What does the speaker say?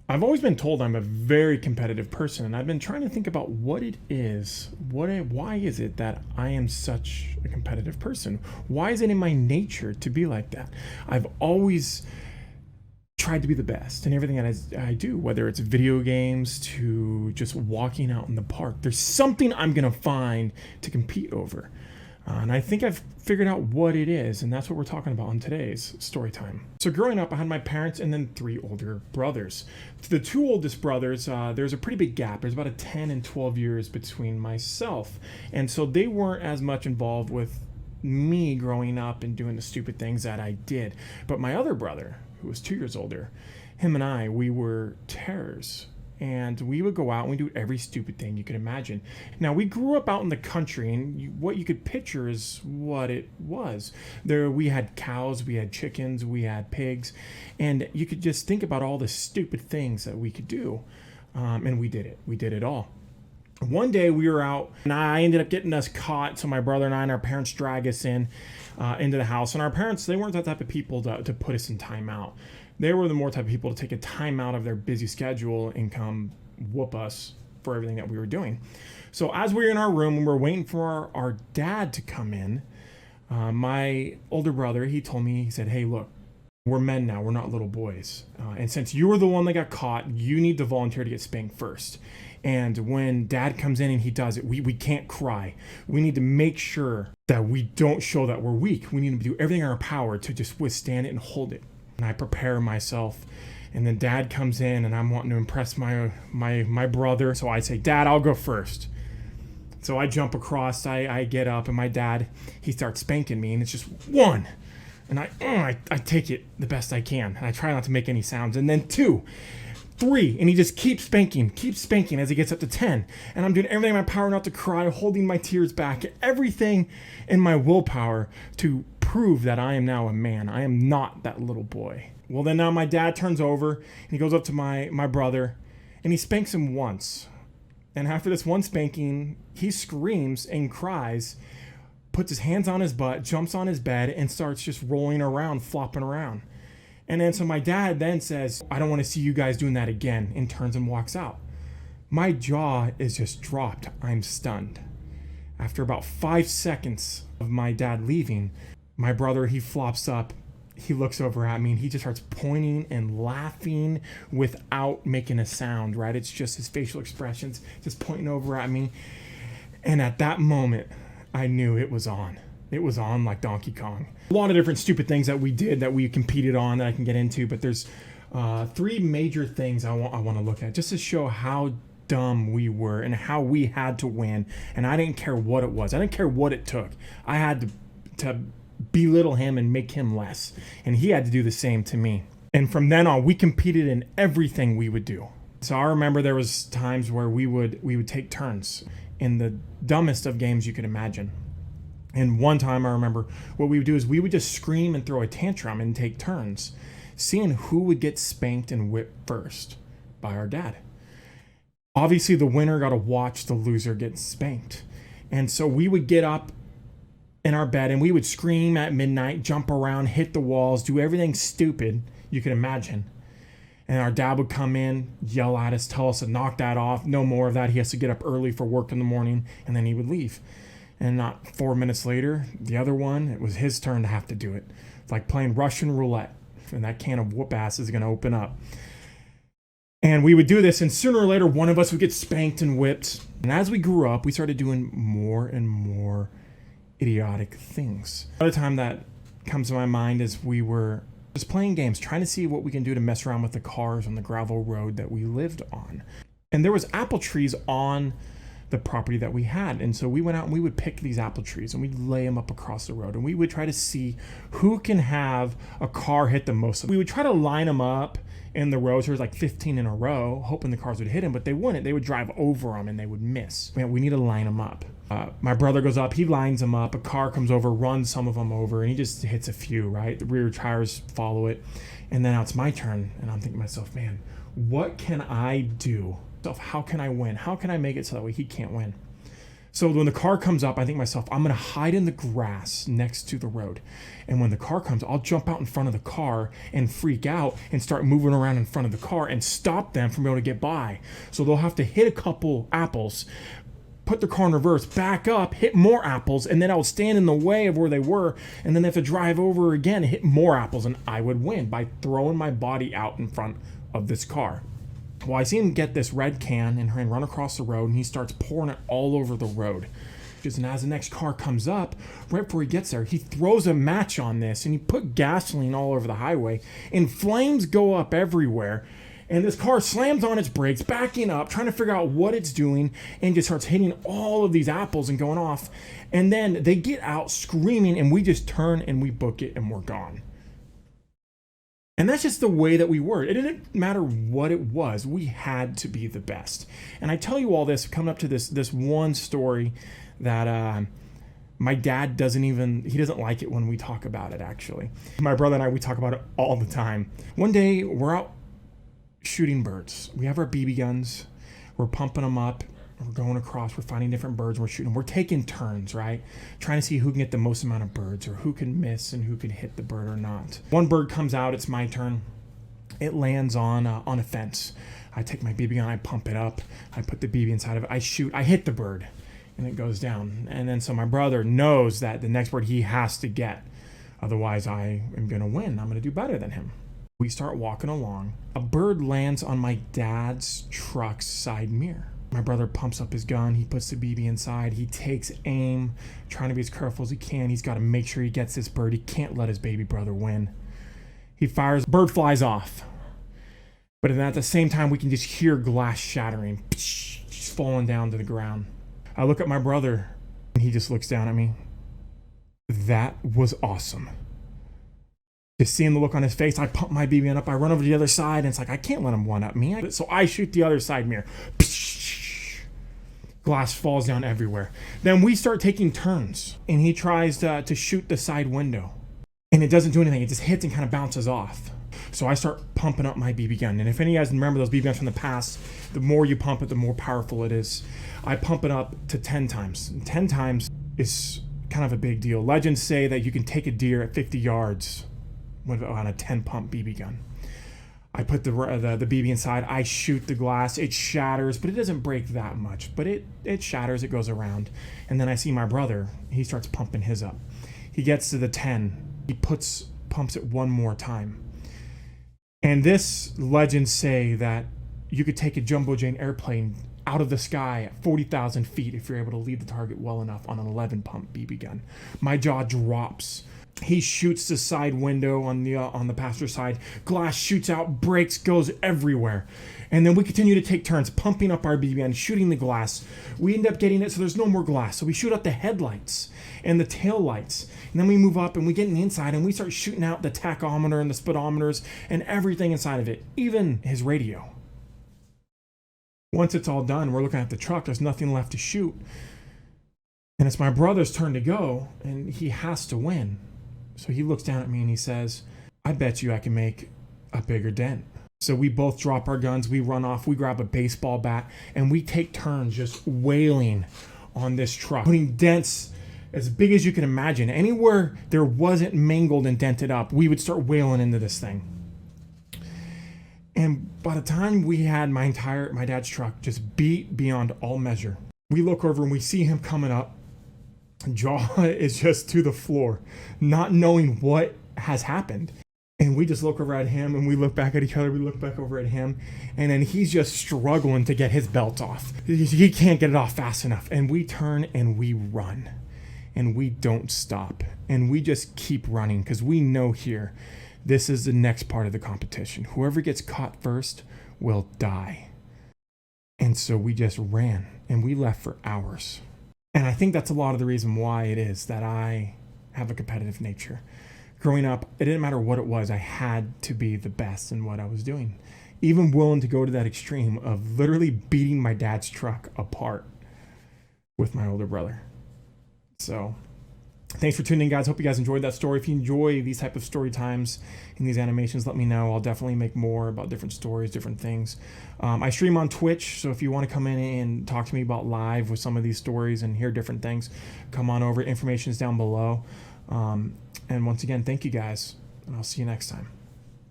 I've always been told I'm a very competitive person, and I've been trying to think about what it is. Why is it that I am such a competitive person? Why is it in my nature to be like that? I've always tried to be the best in everything that I do, whether it's video games to just walking out in the park. There's something I'm going to find to compete over. And I think I've figured out what it is, and that's what we're talking about in today's story time. So growing up, I had my parents and then three older brothers. The two oldest brothers, there's a pretty big gap. There's about a 10 and 12 years between myself. And so they weren't as much involved with me growing up and doing the stupid things that I did. But my other brother, who was 2 years older, him and I, we were terrors. And we would go out and we do every stupid thing you could imagine. Now, we grew up out in the country, and what you could picture is what it was. There, we had cows, we had chickens, we had pigs, and you could just think about all the stupid things that we could do. And we did it. We did it all. One day we were out, and I ended up getting us caught. So my brother and I and our parents drag us into the house. And our parents, they weren't that type of people to put us in timeout. They were the more type of people to take a time out of their busy schedule and come whoop us for everything that we were doing. So as we were in our room and we're waiting for our dad to come in, my older brother, he told me, he said, "Hey, look, we're men now. We're not little boys. And since you were the one that got caught, you need to volunteer to get spanked first. And when dad comes in and he does it, we can't cry. We need to make sure that we don't show that we're weak. We need to do everything in our power to just withstand it and hold it." And I prepare myself, and then dad comes in, and I'm wanting to impress my brother. So I say, "Dad, I'll go first." So I jump across, I get up, and my dad, he starts spanking me, and it's just one. And I take it the best I can. And I try not to make any sounds. And then 2, 3, and he just keeps spanking as he gets up to 10. And I'm doing everything in my power not to cry, holding my tears back, everything in my willpower to prove that I am now a man. I am not that little boy. Well, then now my dad turns over, and he goes up to my brother, and he spanks him once. And after this one spanking, he screams and cries, puts his hands on his butt, jumps on his bed, and starts just rolling around, flopping around. And then so my dad then says, "I don't want to see you guys doing that again," and turns and walks out. My jaw is just dropped. I'm stunned. After about 5 seconds of my dad leaving, my brother, he flops up, he looks over at me, and he just starts pointing and laughing without making a sound, right? It's just his facial expressions, just pointing over at me. And at that moment, I knew it was on. It was on like Donkey Kong. A lot of different stupid things that we did that we competed on that I can get into, but there's 3 major things I want to look at just to show how dumb we were and how we had to win. And I didn't care what it was. I didn't care what it took. I had to belittle him and make him less. And he had to do the same to me. And from then on, we competed in everything we would do. So I remember there was times where we would take turns in the dumbest of games you could imagine. And one time I remember what we would do is we would just scream and throw a tantrum and take turns, seeing who would get spanked and whipped first by our dad. Obviously, the winner got to watch the loser get spanked. And so we would get up in our bed and we would scream at midnight, jump around, hit the walls, do everything stupid you could imagine. And our dad would come in, yell at us, tell us to knock that off. No more of that. He has to get up early for work in the morning, and then he would leave. And not 4 minutes later, the other one, it was his turn to have to do it. It's like playing Russian roulette, and that can of whoop ass is going to open up. And we would do this, and sooner or later, one of us would get spanked and whipped. And as we grew up, we started doing more and more idiotic things. Another time that comes to my mind is we were just playing games, trying to see what we can do to mess around with the cars on the gravel road that we lived on. And there was apple trees on the property that we had. And so we went out and we would pick these apple trees and we'd lay them up across the road. And we would try to see who can have a car hit the most. We would try to line them up in the rows. There was like 15 in a row, hoping the cars would hit them, but they wouldn't. They would drive over them and they would miss. Man, we need to line them up. My brother goes up, he lines them up. A car comes over, runs some of them over, and he just hits a few, right? The rear tires follow it. And then now it's my turn. And I'm thinking to myself, man, what can I do? How can I win? How can I make it so that way he can't win? So when the car comes up, I think to myself, I'm going to hide in the grass next to the road. And when the car comes, I'll jump out in front of the car and freak out and start moving around in front of the car and stop them from being able to get by. So they'll have to hit a couple apples, put their car in reverse, back up, hit more apples, and then I would stand in the way of where they were, and then they have to drive over again and hit more apples, and I would win by throwing my body out in front of this car. Well, I see him get this red can and run across the road, and he starts pouring it all over the road. And as the next car comes up, right before he gets there, he throws a match on this, and he put gasoline all over the highway, and flames go up everywhere. And this car slams on its brakes, backing up, trying to figure out what it's doing, and just starts hitting all of these apples and going off. And then they get out screaming, and we just turn and we book it, and we're gone. And that's just the way that we were. It didn't matter what it was. We had to be the best. And I tell you all this coming up to this one story that my dad he doesn't like it when we talk about it, actually. My brother and I, we talk about it all the time. One day, we're out shooting birds. We have our BB guns. We're pumping them up. We're going across. We're finding different birds. We're shooting. We're taking turns, right? Trying to see who can get the most amount of birds or who can miss and who can hit the bird or not. One bird comes out. It's my turn. It lands on a fence. I take my BB gun. I pump it up. I put the BB inside of it. I shoot. I hit the bird, and it goes down. And then so my brother knows that the next bird he has to get. Otherwise, I am going to win. I'm going to do better than him. We start walking along. A bird lands on my dad's truck's side mirror. My brother pumps up his gun. He puts the BB inside. He takes aim, trying to be as careful as he can. He's got to make sure he gets this bird. He can't let his baby brother win. He fires. Bird flies off. But at the same time, we can just hear glass shattering, just falling down to the ground. I look at my brother, and he just looks down at me. That was awesome. Just seeing the look on his face, I pump my BB gun up. I run over to the other side, and it's like, I can't let him one up me. So I shoot the other side mirror. Glass falls down everywhere. Then we start taking turns, and he tries to shoot the side window, and it doesn't do anything. It just hits and kind of bounces off. So I start pumping up my BB gun, and if any of you guys remember those BB guns from the past, the more you pump it, the more powerful it is. I pump it up to 10 times. 10 times is kind of a big deal. Legends say that you can take a deer at 50 yards on a 10 pump BB gun. I put the BB inside. I shoot the glass. It shatters, but it doesn't break that much. But it shatters. It goes around. And then I see my brother. He starts pumping his up. He gets to the 10. He pumps it one more time. And this legends say that you could take a jumbo jet airplane out of the sky at 40,000 feet if you're able to lead the target well enough on an 11 pump BB gun. My jaw drops. He shoots the side window on the passenger side. Glass shoots out, breaks, goes everywhere. And then we continue to take turns pumping up our BB gun, shooting the glass. We end up getting it so there's no more glass. So we shoot out the headlights and the tail lights. And then we move up and we get in the inside and we start shooting out the tachometer and the speedometers and everything inside of it, even his radio. Once it's all done, we're looking at the truck. There's nothing left to shoot. And it's my brother's turn to go, and he has to win. So he looks down at me and he says, I bet you I can make a bigger dent. So we both drop our guns, we run off, we grab a baseball bat, and we take turns just wailing on this truck, putting dents as big as you can imagine. Anywhere there wasn't mangled and dented up, we would start wailing into this thing. And by the time we had my dad's truck just beat beyond all measure, we look over and we see him coming up. Jaw is just to the floor, not knowing what has happened. And we just look over at him and we look back at each other. We look back over at him. And then he's just struggling to get his belt off. He can't get it off fast enough. And we turn and we run. And we don't stop. And we just keep running because we know here this is the next part of the competition. Whoever gets caught first will die. And so we just ran and we left for hours. And I think that's a lot of the reason why it is that I have a competitive nature. Growing up, it didn't matter what it was. I had to be the best in what I was doing. Even willing to go to that extreme of literally beating my dad's truck apart with my older brother. So Thanks for tuning in, guys. Hope you guys enjoyed that story. If you enjoy these type of story times in these animations, let me know. I'll definitely make more about different stories, different things. I stream on Twitch, so if you want to come in and talk to me about live with some of these stories and hear different things, come on over. Information is down below. And once again, thank you guys, and I'll see you next time.